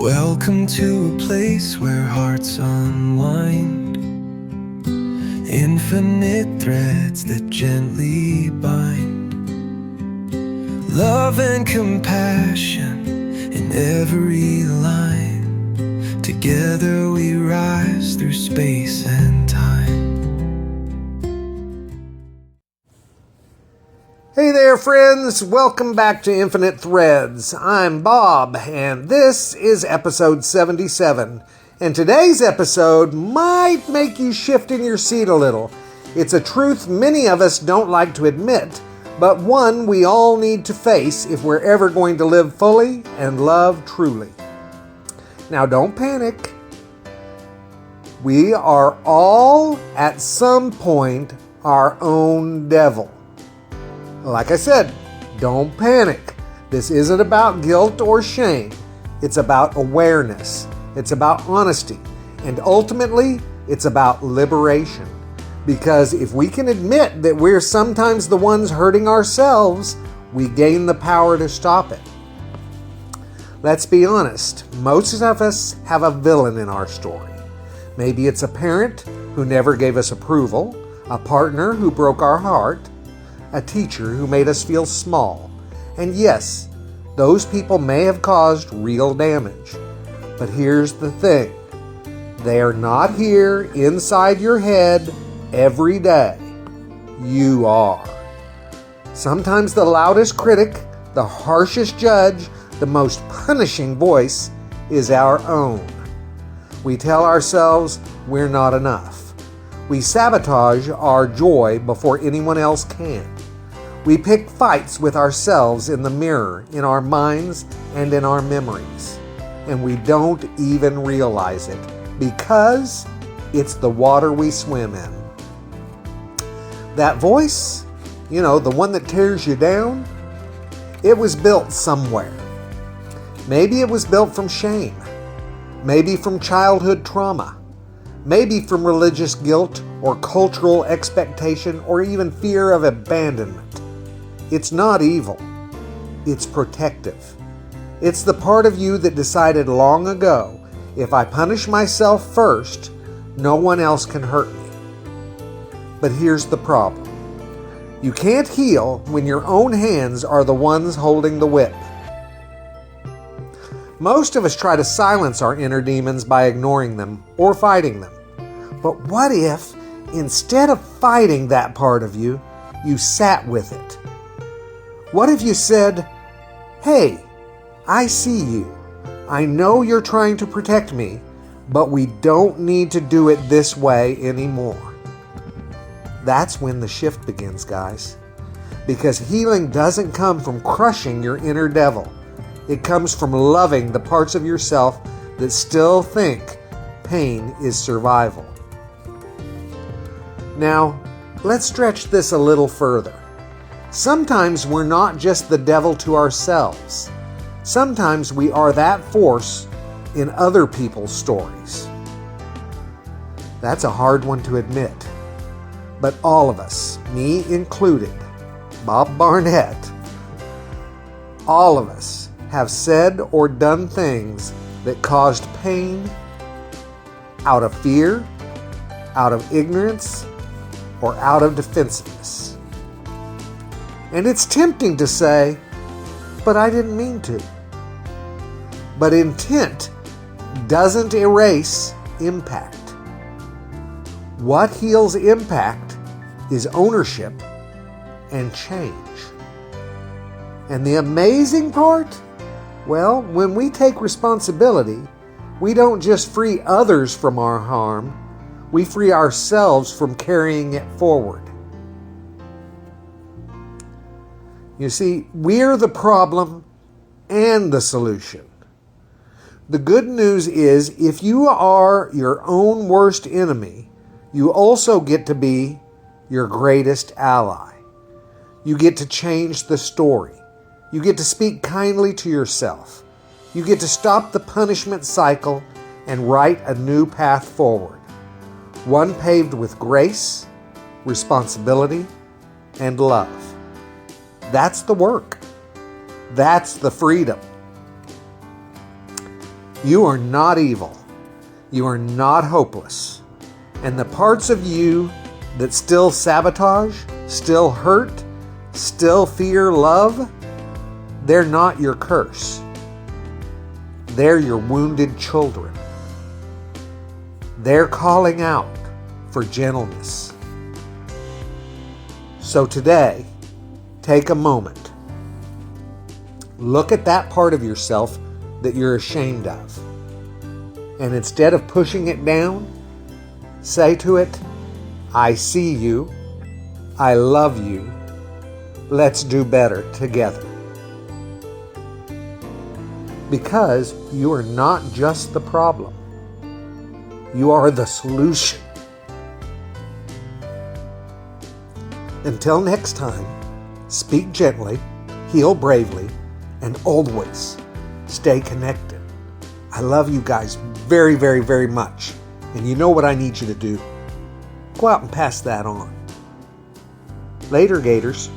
Welcome to a place where hearts unwind, infinite threads that gently bind, love and compassion in every line. Together we rise through space and time. Hey there, friends. Welcome back to Infinite Threads. I'm Bob, and this is episode 77. And today's episode might make you shift in your seat a little. It's a truth many of us don't like to admit, but one we all need to face if we're ever going to live fully and love truly. Now, don't panic. We are all, at some point, our own devil. Like I said, don't panic. This isn't about guilt or shame. It's about awareness. It's about honesty. And ultimately, it's about liberation. Because if we can admit that we're sometimes the ones hurting ourselves, we gain the power to stop it. Let's be honest. Most of us have a villain in our story. Maybe it's a parent who never gave us approval, a partner who broke our heart, a teacher who made us feel small. And yes, those people may have caused real damage. But here's the thing. They are not here inside your head every day. You are. Sometimes the loudest critic, the harshest judge, the most punishing voice is our own. We tell ourselves we're not enough. We sabotage our joy before anyone else can. We pick fights with ourselves in the mirror, in our minds, and in our memories. And we don't even realize it because it's the water we swim in. That voice, the one that tears you down, it was built somewhere. Maybe it was built from shame. Maybe from childhood trauma. Maybe from religious guilt or cultural expectation or even fear of abandonment. It's not evil. It's protective. It's the part of you that decided long ago, if I punish myself first, no one else can hurt me. But here's the problem. You can't heal when your own hands are the ones holding the whip. Most of us try to silence our inner demons by ignoring them or fighting them. But what if, instead of fighting that part of you, you sat with it? What if you said, "Hey, I see you. I know you're trying to protect me, but we don't need to do it this way anymore." That's when the shift begins, guys. Because healing doesn't come from crushing your inner devil. It comes from loving the parts of yourself that still think pain is survival. Now, let's stretch this a little further. Sometimes we're not just the devil to ourselves. Sometimes we are that force in other people's stories. That's a hard one to admit. But all of us, me included, Bob Barnett, all of us have said or done things that caused pain out of fear, out of ignorance, or out of defensiveness. And it's tempting to say, but I didn't mean to. But intent doesn't erase impact. What heals impact is ownership and change. And the amazing part? Well, when we take responsibility, we don't just free others from our harm, we free ourselves from carrying it forward. You see, we're the problem and the solution. The good news is, if you are your own worst enemy, you also get to be your greatest ally. You get to change the story. You get to speak kindly to yourself. You get to stop the punishment cycle and write a new path forward. One paved with grace, responsibility, and love. That's the work. That's the freedom. You are not evil. You are not hopeless. And the parts of you that still sabotage, still hurt, still fear love, they're not your curse. They're your wounded children. They're calling out for gentleness. So today, take a moment. Look at that part of yourself that you're ashamed of. And instead of pushing it down, say to it, I see you. I love you. Let's do better together. Because you are not just the problem. You are the solution. Until next time, speak gently, heal bravely, and always stay connected. I love you guys very, very, very much. And you know what I need you to do? Go out and pass that on. Later, Gators.